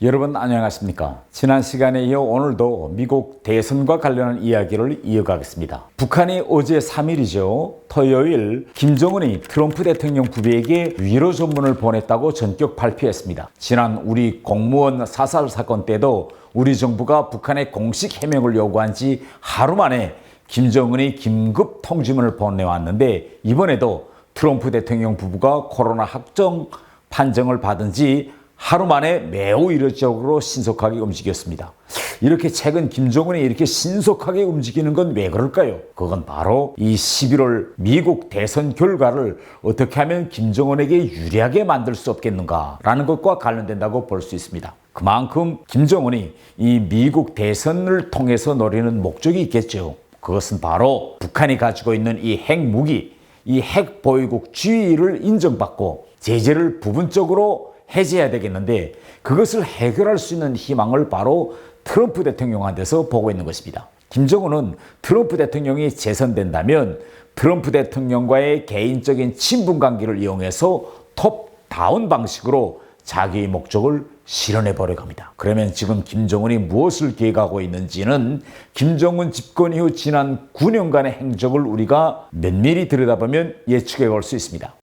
여러분 안녕하십니까? 지난 시간에 이어 오늘도 미국 대선과 관련한 이야기를 이어가겠습니다. 북한이 어제 3일이죠. 토요일 김정은이 트럼프 대통령 부부에게 위로 전문을 보냈다고 전격 발표했습니다. 지난 우리 공무원 사살 사건 때도 우리 정부가 북한의 공식 해명을 요구한 지 하루 만에 김정은이 긴급 통지문을 보내왔는데 이번에도 트럼프 대통령 부부가 코로나 확정 판정을 받은 지 하루 만에 매우 이례적으로 신속하게 움직였습니다. 이렇게 최근 김정은이 이렇게 신속하게 움직이는 건 왜 그럴까요? 그건 바로 이 11월 미국 대선 결과를 어떻게 하면 김정은에게 유리하게 만들 수 없겠는가라는 것과 관련된다고 볼 수 있습니다. 그만큼 김정은이 이 미국 대선을 통해서 노리는 목적이 있겠죠. 그것은 바로 북한이 가지고 있는 이 핵무기, 이 핵보유국 지위를 인정받고 제재를 부분적으로 해제해야 되겠는데 그것을 해결할 수 있는 희망을 바로 트럼프 대통령한테서 보고 있는 것입니다. 김정은은 트럼프 대통령이 재선된다면 트럼프 대통령과의 개인적인 친분 관계를 이용해서 톱다운 방식으로 자기의 목적을 실현해 보려고 합니다. 그러면 지금 김정은이 무엇을 계획하고 있는지는 김정은 집권 이후 지난 9년간의 행적을 우리가 면밀히 들여다보면 예측해 볼 수 있습니다.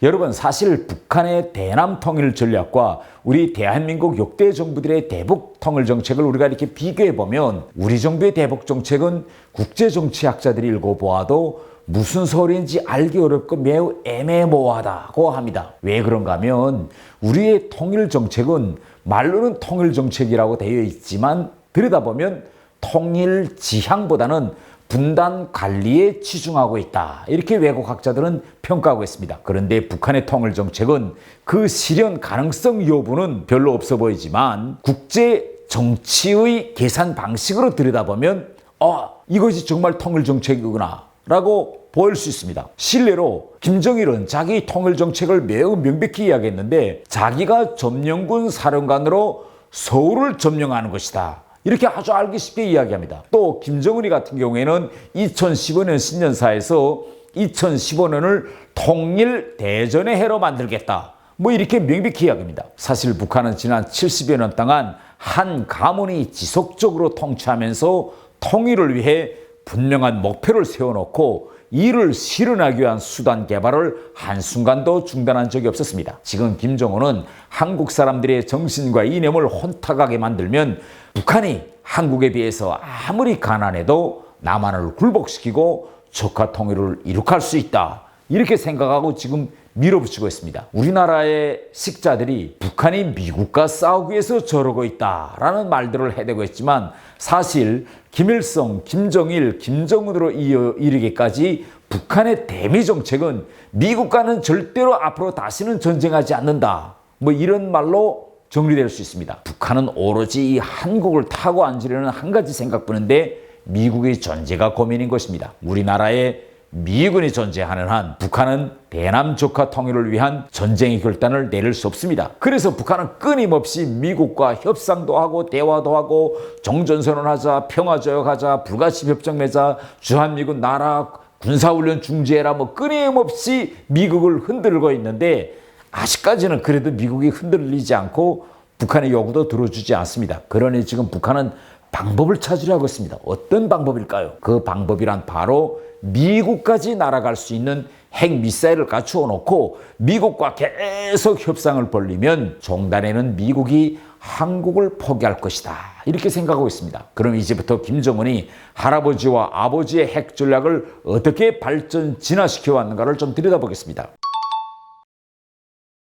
여러분, 사실 북한의 대남 통일 전략과 우리 대한민국 역대 정부들의 대북 통일 정책을 우리가 이렇게 비교해 보면 우리 정부의 대북 정책은 국제 정치학자들이 읽어보아도 무슨 소리인지 알기 어렵고 매우 애매모호하다고 합니다. 왜 그런가 하면 우리의 통일 정책은 말로는 통일 정책이라고 되어 있지만 들여다보면 통일 지향보다는 분단 관리에 치중하고 있다. 이렇게 외국 학자들은 평가하고 있습니다. 그런데 북한의 통일 정책은 그 실현 가능성 여부는 별로 없어 보이지만 국제 정치의 계산 방식으로 들여다보면 이것이 정말 통일 정책이구나 라고 보일 수 있습니다. 실례로 김정일은 자기 통일 정책을 매우 명백히 이야기했는데 자기가 점령군 사령관으로 서울을 점령하는 것이다. 이렇게 아주 알기 쉽게 이야기합니다. 또 김정은이 같은 경우에는 2015년 신년사에서 2015년을 통일 대전의 해로 만들겠다. 이렇게 명백히 이야기합니다. 사실 북한은 지난 70여 년 동안 한 가문이 지속적으로 통치하면서 통일을 위해 분명한 목표를 세워놓고 이를 실현하기 위한 수단 개발을 한순간도 중단한 적이 없었습니다. 지금 김정은은 한국 사람들의 정신과 이념을 혼탁하게 만들면 북한이 한국에 비해서 아무리 가난해도 남한을 굴복시키고 적화 통일을 이룩할 수 있다. 이렇게 생각하고 지금 밀어붙이고 있습니다. 우리나라의 식자들이 북한이 미국과 싸우기 위해서 저러고 있다라는 말들을 해대고 있지만 사실 김일성, 김정일, 김정은으로 이르기까지 북한의 대미 정책은 미국과는 절대로 앞으로 다시는 전쟁하지 않는다. 이런 말로 정리될 수 있습니다. 북한은 오로지 이 한국을 타고 앉으려는 한 가지 생각뿐인데 미국의 존재가 고민인 것입니다. 우리나라에 미군이 존재하는 한 북한은 대남 적화 통일을 위한 전쟁의 결단을 내릴 수 없습니다. 그래서 북한은 끊임없이 미국과 협상도 하고 대화도 하고 종전선언하자, 평화조약하자, 불가침 협정 맺자, 주한미군 나라, 군사훈련 중지해라 끊임없이 미국을 흔들고 있는데 아직까지는 그래도 미국이 흔들리지 않고 북한의 요구도 들어주지 않습니다. 그러니 지금 북한은 방법을 찾으려고 했습니다. 어떤 방법일까요? 그 방법이란 바로 미국까지 날아갈 수 있는 핵미사일을 갖추어 놓고 미국과 계속 협상을 벌리면 종단에는 미국이 한국을 포기할 것이다. 이렇게 생각하고 있습니다. 그럼 이제부터 김정은이 할아버지와 아버지의 핵 전략을 어떻게 진화시켜 왔는가를 좀 들여다보겠습니다.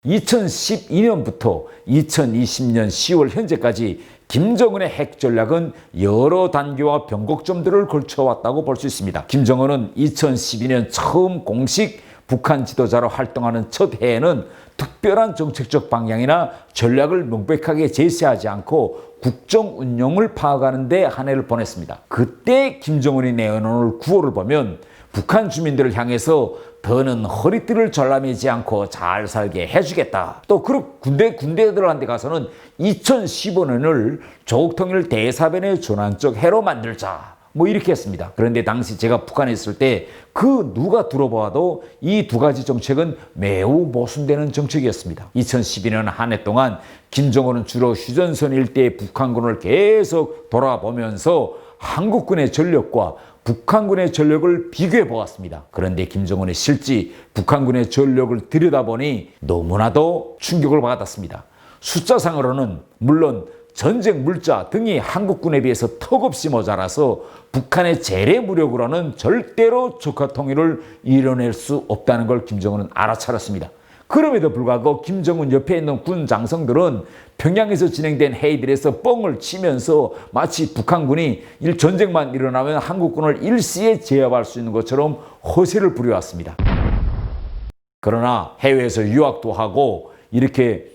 2012년부터 2020년 10월 현재까지 김정은의 핵 전략은 여러 단계와 변곡점들을 걸쳐왔다고 볼 수 있습니다. 김정은은 2012년 처음 공식 북한 지도자로 활동하는 첫 해에는 특별한 정책적 방향이나 전략을 명백하게 제시하지 않고 국정 운영을 파악하는 데 한 해를 보냈습니다. 그때 김정은이 내놓은 구호를 보면 북한 주민들을 향해서 더는 허리띠를 졸라매지 않고 잘 살게 해주겠다. 또 그 군대들한테 가서는 2015년을 조국통일 대사변의 전환적 해로 만들자. 뭐 이렇게 했습니다. 그런데 당시 제가 북한에 있을 때 그 누가 들어봐도 이 두 가지 정책은 매우 모순되는 정책이었습니다. 2012년 한 해 동안 김정은은 주로 휴전선 일대의 북한군을 계속 돌아보면서 한국군의 전력과 북한군의 전력을 비교해 보았습니다. 그런데 김정은의 실지 북한군의 전력을 들여다보니 너무나도 충격을 받았습니다. 숫자상으로는 물론 전쟁 물자 등이 한국군에 비해서 턱없이 모자라서 북한의 재래 무력으로는 절대로 적화 통일을 이뤄낼 수 없다는 걸 김정은은 알아차렸습니다. 그럼에도 불구하고 김정은 옆에 있는 군 장성들은 평양에서 진행된 회의들에서 뻥을 치면서 마치 북한군이 전쟁만 일어나면 한국군을 일시에 제압할 수 있는 것처럼 허세를 부려왔습니다. 그러나 해외에서 유학도 하고 이렇게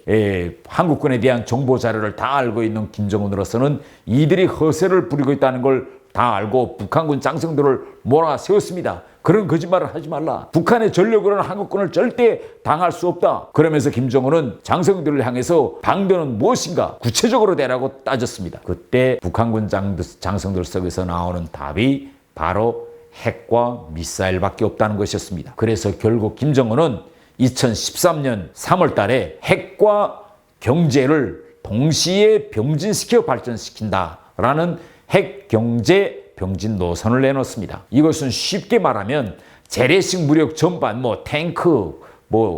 한국군에 대한 정보 자료를 다 알고 있는 김정은으로서는 이들이 허세를 부리고 있다는 걸 다 알고 북한군 장성들을 몰아세웠습니다. 그런 거짓말을 하지 말라. 북한의 전력으로는 한국군을 절대 당할 수 없다. 그러면서 김정은은 장성들을 향해서 방도는 무엇인가 구체적으로 대라고 따졌습니다. 그때 북한군 장성들 속에서 나오는 답이 바로 핵과 미사일밖에 없다는 것이었습니다. 그래서 결국 김정은은 2013년 3월 달에 핵과 경제를 동시에 병진시켜 발전시킨다라는 핵 경제 병진 노선을 내놓습니다. 이것은 쉽게 말하면 재래식 무력 전반, 탱크,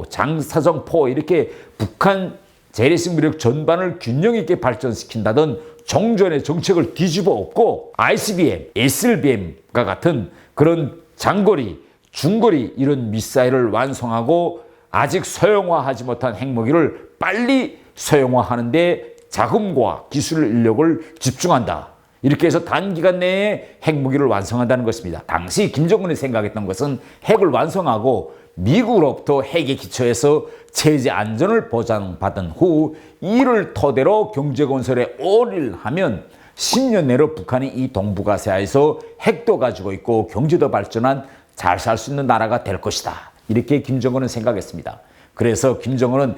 장사정포 이렇게 북한 재래식 무력 전반을 균형 있게 발전시킨다던 종전의 정책을 뒤집어 엎고 ICBM, SLBM과 같은 그런 장거리, 중거리 이런 미사일을 완성하고 아직 소형화하지 못한 핵무기를 빨리 소형화하는 데 자금과 기술 인력을 집중한다. 이렇게 해서 단기간 내에 핵무기를 완성한다는 것입니다. 당시 김정은이 생각했던 것은 핵을 완성하고 미국으로부터 핵에 기초해서 체제 안전을 보장받은 후 이를 토대로 경제건설에 올인하면 10년 내로 북한이 이 동북아시아에서 핵도 가지고 있고 경제도 발전한 잘 살 수 있는 나라가 될 것이다. 이렇게 김정은은 생각했습니다. 그래서 김정은은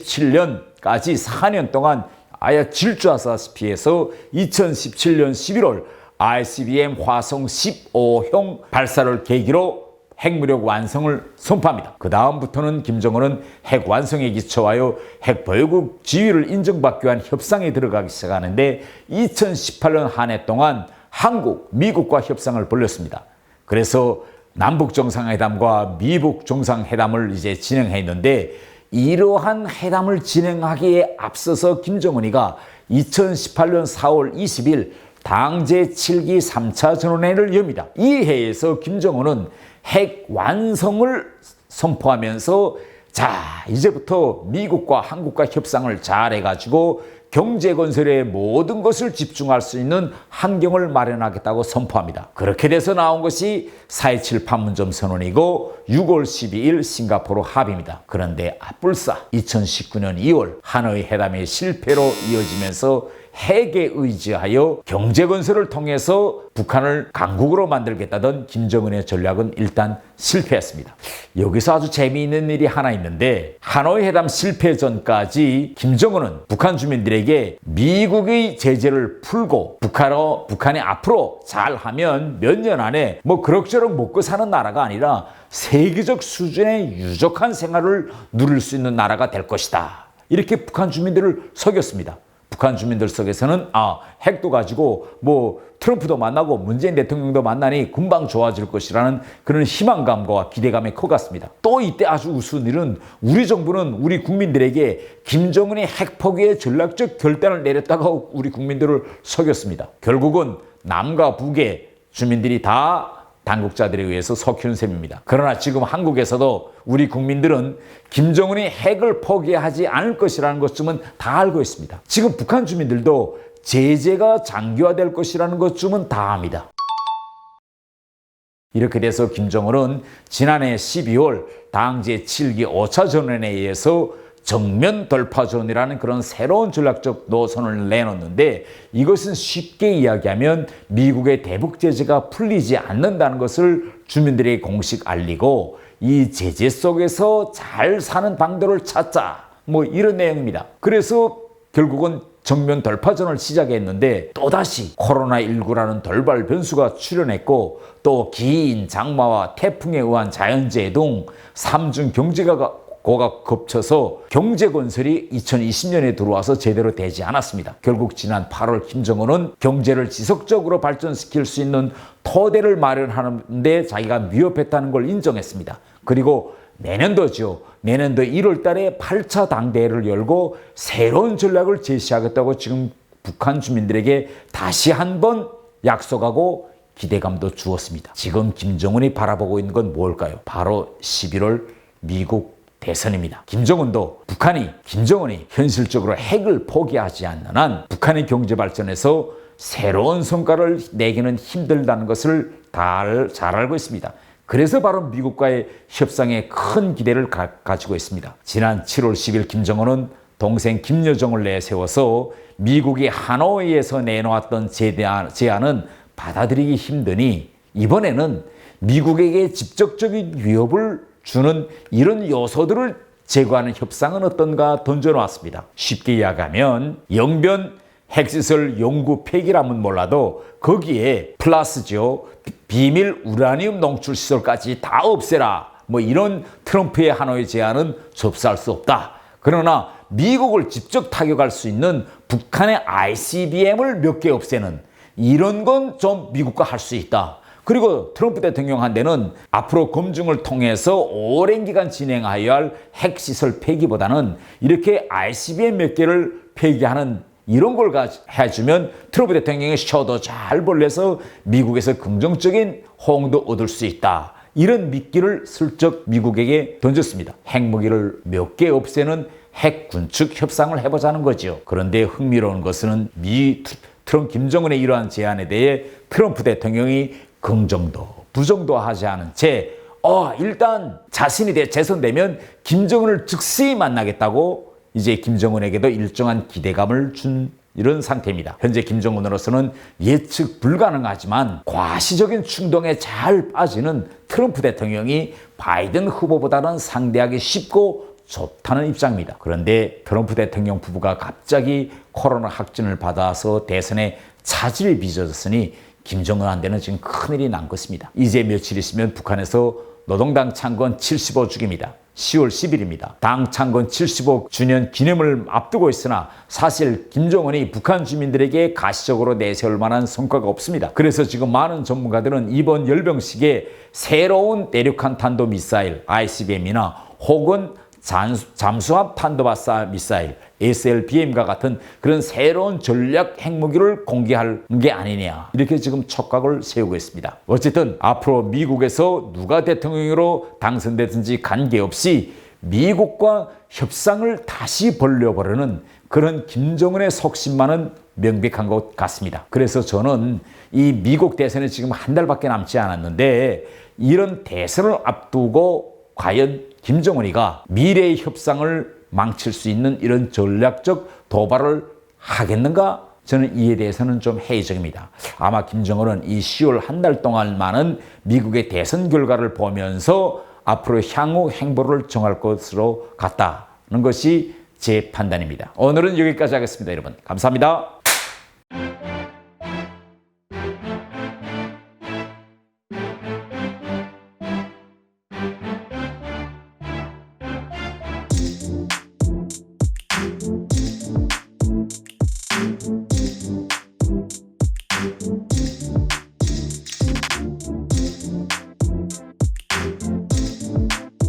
2017년까지 4년 동안 아예 질주하다시피 해서 2017년 11월 ICBM 화성 15형 발사를 계기로 핵무력 완성을 선포합니다. 그 다음부터는 김정은은 핵 완성에 기초하여 핵 보유국 지위를 인정받기 위한 협상에 들어가기 시작하는데 2018년 한 해 동안 한국, 미국과 협상을 벌였습니다. 그래서 남북 정상회담과 미북 정상회담을 이제 진행했는데 이러한 회담을 진행하기에 앞서서 김정은이가 2018년 4월 20일 당 제7기 3차 전원회의를 엽니다. 이 회의에서 김정은은 핵 완성을 선포하면서 자, 이제부터 미국과 한국과 협상을 잘 해가지고 경제건설에 모든 것을 집중할 수 있는 환경을 마련하겠다고 선포합니다. 그렇게 돼서 나온 것이 4.27 판문점 선언이고 6월 12일 싱가포르 합의입니다. 그런데 앞불사 2019년 2월 하노이 회담의 실패로 이어지면서 핵에 의지하여 경제건설을 통해서 북한을 강국으로 만들겠다던 김정은의 전략은 일단 실패했습니다. 여기서 아주 재미있는 일이 하나 있는데 하노이 회담 실패 전까지 김정은은 북한 주민들에게 미국의 제재를 풀고 북한이 앞으로 잘하면 몇 년 안에 그럭저럭 먹고 사는 나라가 아니라 세계적 수준의 유족한 생활을 누릴 수 있는 나라가 될 것이다. 이렇게 북한 주민들을 속였습니다. 북한 주민들 속에서는 핵도 가지고 트럼프도 만나고 문재인 대통령도 만나니 금방 좋아질 것이라는 그런 희망감과 기대감이 커갔습니다. 또 이때 아주 우스운 일은 우리 정부는 우리 국민들에게 김정은이 핵 포기의 전략적 결단을 내렸다가 우리 국민들을 속였습니다. 결국은 남과 북의 주민들이 다 당국자들에 의해서 속히는 셈입니다. 그러나 지금 한국에서도 우리 국민들은 김정은이 핵을 포기하지 않을 것이라는 것쯤은 다 알고 있습니다. 지금 북한 주민들도 제재가 장기화될 것이라는 것쯤은 다 압니다. 이렇게 돼서 김정은은 지난해 12월 당 제7기 5차 전원에 의해서 정면 돌파전이라는 그런 새로운 전략적 노선을 내놓는데 이것은 쉽게 이야기하면 미국의 대북 제재가 풀리지 않는다는 것을 주민들에게 공식 알리고 이 제재 속에서 잘 사는 방도를 찾자 이런 내용입니다. 그래서 결국은 정면 돌파전을 시작했는데 또다시 코로나19라는 돌발 변수가 출현했고 또 긴 장마와 태풍에 의한 자연재해 등 3중 경제가 겹쳐서 경제 건설이 2020년에 들어와서 제대로 되지 않았습니다. 결국 지난 8월 김정은은 경제를 지속적으로 발전시킬 수 있는 토대를 마련하는 데 자기가 미흡했다는 걸 인정했습니다. 그리고 내년도죠. 내년도 1월 달에 8차 당대회를 열고 새로운 전략을 제시하겠다고 지금 북한 주민들에게 다시 한번 약속하고 기대감도 주었습니다. 지금 김정은이 바라보고 있는 건 뭘까요? 바로 11월 미국 대선입니다. 김정은이 현실적으로 핵을 포기하지 않는 한 북한의 경제 발전에서 새로운 성과를 내기는 힘들다는 것을 잘 알고 있습니다. 그래서 바로 미국과의 협상에 큰 기대를 가지고 있습니다. 지난 7월 10일 김정은은 동생 김여정을 내세워서 미국이 하노이에서 내놓았던 제안은 받아들이기 힘드니 이번에는 미국에게 직접적인 위협을 주는 이런 요소들을 제거하는 협상은 어떤가 던져놓았습니다. 쉽게 이야기하면 영변 핵시설 연구 폐기라면 몰라도 거기에 플러스죠. 비밀 우라늄 농출 시설까지 다 없애라. 이런 트럼프의 하노이 제안은 접수할 수 없다. 그러나 미국을 직접 타격할 수 있는 북한의 ICBM을 몇 개 없애는 이런 건 좀 미국과 할 수 있다. 그리고 트럼프 대통령 한테는 앞으로 검증을 통해서 오랜 기간 진행하여야 할 핵시설 폐기보다는 이렇게 ICBM 몇 개를 폐기하는 이런 걸 해주면 트럼프 대통령이 셔도 잘 벌려서 미국에서 긍정적인 호응도 얻을 수 있다. 이런 미끼를 슬쩍 미국에게 던졌습니다. 핵무기를 몇 개 없애는 핵 군축 협상을 해보자는 거죠. 그런데 흥미로운 것은 김정은의 이러한 제안에 대해 트럼프 대통령이 긍정도 부정도 하지 않은 채 일단 자신이 재선되면 김정은을 즉시 만나겠다고 이제 김정은에게도 일정한 기대감을 준 이런 상태입니다. 현재 김정은으로서는 예측 불가능하지만 과시적인 충동에 잘 빠지는 트럼프 대통령이 바이든 후보보다는 상대하기 쉽고 좋다는 입장입니다. 그런데 트럼프 대통령 부부가 갑자기 코로나 확진을 받아서 대선에 차질이 빚어졌으니 김정은한테는 지금 큰일이 난 것입니다. 이제 며칠 있으면 북한에서 노동당 창건 75주기입니다. 10월 10일입니다. 당 창건 75주년 기념을 앞두고 있으나 사실 김정은이 북한 주민들에게 가시적으로 내세울 만한 성과가 없습니다. 그래서 지금 많은 전문가들은 이번 열병식에 새로운 대륙간 탄도미사일 ICBM이나 혹은 잠수함 탄도발사 미사일 SLBM과 같은 그런 새로운 전략 핵무기를 공개할 게 아니냐 이렇게 지금 촉각을 세우고 있습니다. 어쨌든 앞으로 미국에서 누가 대통령으로 당선되든지 관계없이 미국과 협상을 다시 벌려보려는 그런 김정은의 속심만은 명백한 것 같습니다. 그래서 저는 이 미국 대선에 지금 한 달밖에 남지 않았는데 이런 대선을 앞두고 과연 김정은이가 미래의 협상을 망칠 수 있는 이런 전략적 도발을 하겠는가? 저는 이에 대해서는 좀 회의적입니다. 아마 김정은은 이 10월 한 달 동안만은 미국의 대선 결과를 보면서 앞으로 향후 행보를 정할 것으로 같다는 것이 제 판단입니다. 오늘은 여기까지 하겠습니다. 여러분 감사합니다.